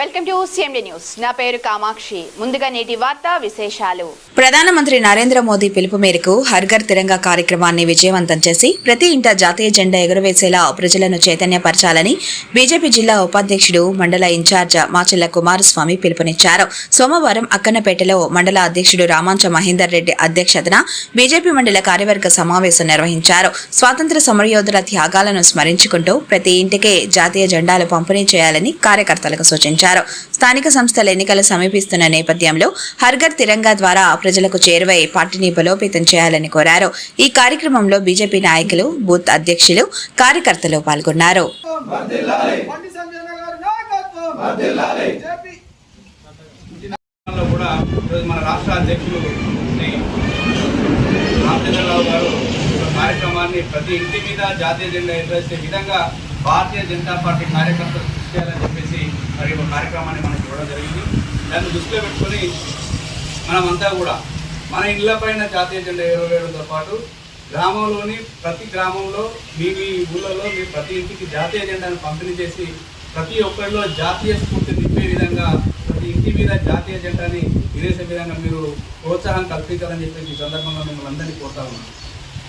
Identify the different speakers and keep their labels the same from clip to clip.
Speaker 1: Welcome to CMD news. నా పేరు కామాక్షి. ముందుగా నేటి వార్తా విశేషాలు.
Speaker 2: ప్రధానమంత్రి నరేంద్ర మోదీ పిలుపు మేరకు హర్ ఘర్ తిరంగా కార్యక్రమాన్ని విజయవంతం చేసి ప్రతి ఇంట జాతీయ జెండా ఎగురవేసేలా ప్రజలను చైతన్యపరచాలని బీజేపీ జిల్లా ఉపాధ్యక్షుడు మండల ఇన్ఛార్జ్ మాచెల్ల కుమారస్వామి పిలుపునిచ్చారు. సోమవారం అక్కన్నపేటలో మండల అధ్యక్షుడు రామాంచ మహేందర్ రెడ్డి అధ్యక్షతన బీజేపీ మండల కార్యవర్గ సమావేశం నిర్వహించారు. స్వాతంత్ర సమరయోధుల త్యాగాలను స్మరించుకుంటూ ప్రతి ఇంటికే జాతీయ జెండాలు పంపిణీ చేయాలని కార్యకర్తలకు సూచించారు. స్థానిక సంస్థల ఎన్నికలు సమీపిస్తున్న నేపథ్యంలో హర్ ఘర్ తిరంగా ద్వారా ప్రజలకు చేరువై పార్టీని బలోపేతం చేయాలని కోరారు. ఈ కార్యక్రమంలో బీజేపీ నాయకులు, బూత్ అధ్యక్షులు, కార్యకర్తలు పాల్గొన్నారు.
Speaker 3: కార్యక్రమాన్ని ప్రతి ఇంటి మీద జాతీయ జెండా ఎగరేసే విధంగా భారతీయ జనతా పార్టీ కార్యకర్తలు కృషి చేయాలని చెప్పేసి మరి ఒక కార్యక్రమాన్ని మనకు ఇవ్వడం జరిగింది. దాన్ని దృష్టిలో పెట్టుకొని మనమంతా కూడా మన ఇళ్ల పైన జాతీయ జెండా ఎగరవేయడంతో పాటు గ్రామంలోని ప్రతి గ్రామంలో మీ ఊళ్ళలో మీరు ప్రతి ఇంటికి జాతీయ జెండాను పంపిణీ చేసి ప్రతి ఒక్కరిలో జాతీయ స్ఫూర్తి నింపే విధంగా ప్రతి ఇంటి మీద జాతీయ జెండాని ఎగరేసే విధంగా మీరు ప్రోత్సాహం కల్పించాలని చెప్పేసి ఈ సందర్భంగా మిమ్మల్ని అందరినీ కోరుతా ఉన్నాను.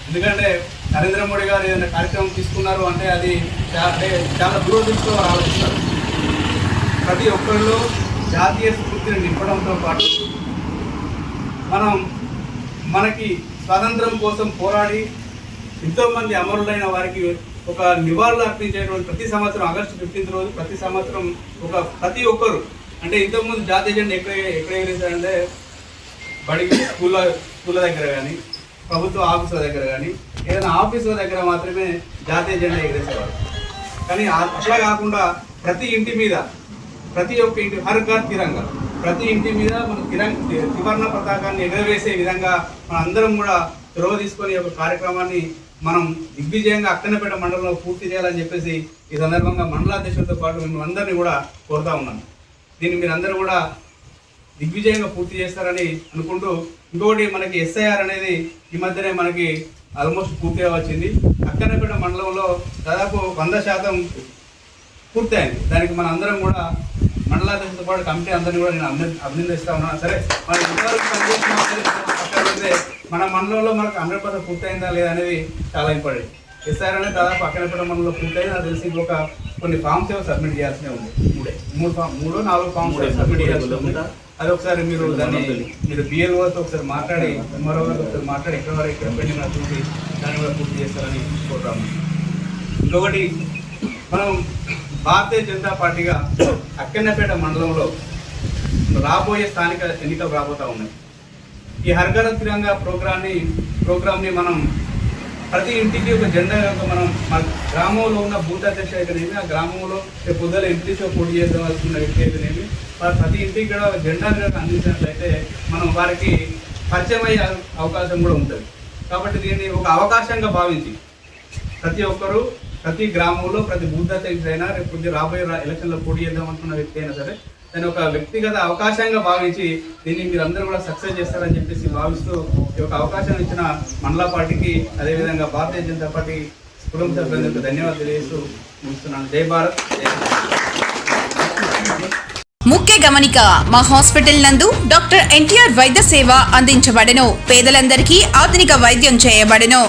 Speaker 3: ఎందుకంటే నరేంద్ర మోడీ గారు ఏదైనా కార్యక్రమం తీసుకున్నారు అంటే అది చాలా దూరదృష్టితో ఆలోచిస్తారు. ప్రతి ఒక్కరిలో జాతీయ స్ఫూర్తిని నింపడంతో పాటు మనకి స్వాతంత్రం కోసం పోరాడి ఎంతోమంది అమరులైన వారికి ఒక నివాళులు అర్పించేటువంటి ప్రతి సంవత్సరం ఆగస్టు 15 రోజు ప్రతి సంవత్సరం ప్రతి ఒక్కరు అంటే ఇంతకుముందు జాతీయ జెండా ఎక్కడ ఎగరేసారంటే స్కూళ్ళ దగ్గర కానీ ప్రభుత్వ ఆఫీసుల దగ్గర కానీ ఏదైనా ఆఫీసుల దగ్గర మాత్రమే జాతీయ జెండా ఎగరేసేవారు. కానీ అట్లా కాకుండా ప్రతి ఇంటి మీద ప్రతి ఒక్క ఇంటి హర్ ఘర్ తిరంగా ప్రతి ఇంటి మీద మన త్రివర్ణ పతాకాన్ని ఎగరవేసే విధంగా మన అందరం కూడా చొరవ తీసుకొని ఒక కార్యక్రమాన్ని మనం దిగ్విజయంగా అక్కన్నపేట మండలంలో పూర్తి చేయాలని చెప్పేసి ఈ సందర్భంగా మండలాధ్యక్షులతో పాటు మిమ్మల్ని అందరినీ కూడా కోరుతా ఉన్నాను. దీన్ని మీరందరూ కూడా దిగ్విజయంగా పూర్తి చేస్తారని అనుకుంటూ, ఇంకొకటి మనకి SIR అనేది ఈ మధ్యనే మనకి ఆల్మోస్ట్ పూర్తిగా వచ్చింది. అక్కన్నపేట మండలంలో దాదాపు 100% పూర్తయింది. దానికి మన అందరం కూడా మండలాధ్యక్షులతో పాటు కమిటీ అందరినీ కూడా నేను అభినందిస్తా ఉన్నాను. సరే మన ఇంతవరకు పనిచేసిన మన మండలంలో మనకు 100% పూర్తయిందా లేదా అనేది చాలా ఇంపార్టెంట్. SIR అనేది దాదాపు అక్కన్నపేట మండలంలో పూర్తయింది. నాకు తెలిసి ఇంకొక కొన్ని ఫామ్స్ ఏమో సబ్మిట్ చేయాల్సినే ఉంది. 3-4 ఫామ్స్ సబ్మిట్ చేయాల్సి ఉంది. అది ఒకసారి మీరు దాన్ని BLOతో ఒకసారి మాట్లాడి MRO గారితో ఒకసారి మాట్లాడి ఎక్కడ పెండింగ్ చూసి దాన్ని కూడా పూర్తి చేస్తారని కోరుతాము. ఇంకొకటి మనం భారతీయ జనతా పార్టీగా అక్కన్నపేట మండలంలో రాబోయే స్థానిక ఎన్నికలు రాబోతూ ఉన్నాయి. ఈ హర్ ఘర్ తిరంగా ప్రోగ్రామ్ని మనం ప్రతి ఇంటికి ఒక జెండా మనం మన గ్రామంలో ఉన్న బూత్ అధ్యక్ష అయితేనేమి, ఆ గ్రామంలో పొద్దుల ఎంపీసీలో పోటీ చేయాల్సిన వ్యక్తి అయితేనేమి, ప్రతి ఇంటికి కూడా జెండాను కనుక అందించినట్లయితే మనం వారికి పరిచయం అయ్యే అవకాశం కూడా ఉంటుంది. కాబట్టి దీన్ని ఒక అవకాశంగా భావించి ప్రతి ఒక్కరూ ప్రతి గ్రామంలో ప్రతి బూత్ అధ్యక్షుడు అయినా రేపు రాబోయే ఎలక్షన్లో పోటీ చేద్దాం అనుకున్న వ్యక్తి అయినా సరే దాన్ని ఒక వ్యక్తిగత అవకాశంగా భావించి దీన్ని మీరు అందరూ కూడా సక్సెస్ చేస్తారని చెప్పేసి భావిస్తూ ఈ యొక్క అవకాశం ఇచ్చిన మండల పార్టీకి అదేవిధంగా భారతీయ జనతా పార్టీ కుటుంబ సభ్యులకు ధన్యవాదాలు తెలియజేస్తూ ముగిస్తున్నాను. జై భారత్.
Speaker 2: ముఖ్య గమనిక, మా హాస్పిటల్ నందు డాక్టర్ NTR వైద్య సేవ అందించబడెను. పేదలందరికీ ఆధునిక వైద్యం చేయబడెను.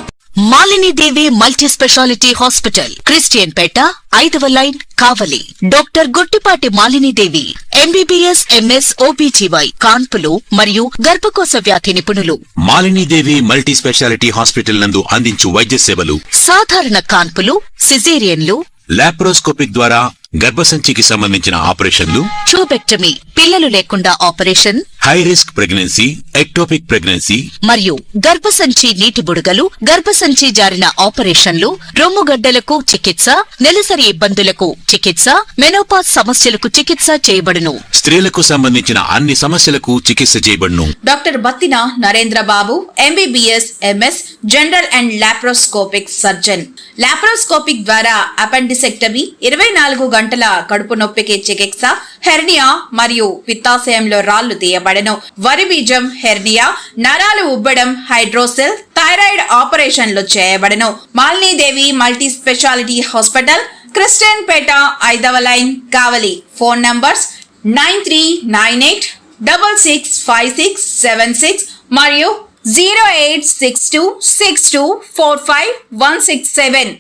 Speaker 4: మాలిని దేవి multi speciality hospital, Christian Peta, 5వ లైన్, కావలి. డాక్టర్ గుట్టిపాటి మాలిని దేవి MBBS MS OBGY కాన్పులు మరియు గర్భకోశ వ్యాధి నిపుణులు.
Speaker 5: మాలిని దేవి మల్టీ స్పెషాలిటీ హాస్పిటల్ నందు అందించు వైద్య సేవలు:
Speaker 4: సాధారణ కాన్పులు, సిజేరియన్లు,
Speaker 5: లాప్రోస్కోపిక్ ద్వారా గర్భసంచికి సంబంధించిన ఆపరేషన్లు,
Speaker 4: ట్యూబెక్టమీ, పిల్లలు లేకుండా operation,
Speaker 5: high risk pregnancy, ectopic pregnancy
Speaker 4: మరియు గర్భసంచి నీటి బుడగలు, గర్భసంచి జారిన ఆపరేషన్లు, రొమ్ముగడ్డలకు చికిత్స, నెలసరి ఇబ్బందులకు చికిత్స, మెనోపాజ్ సమస్యలకు చికిత్స చేయబడును.
Speaker 5: స్త్రీలకు సంబంధించిన అన్ని సమస్యలకు చికిత్స చేయబడును.
Speaker 2: Doctor Battina Narendra Babu MBBS MS general and laparoscopic surgeon. Laparoscopic ద్వారా అపెండిసెక్టమీ, 24 గంటల కడుపు నొప్పికి చికిత్స, హెర్నియా మరియు పిత్తాశయంలో రాళ్లు తీయబడెను. వరి బీజం, హెర్నియా, నరాలు ఉబ్బడం, హైడ్రోసెల్, థైరాయిడ్ ఆపరేషన్లు చేయబడెను. Malinidevi multi speciality hospital, Christian Peta, 5వ లైన్, కావలి. ఫోన్ నంబర్స్ 9398665676 మరియు 08626245167.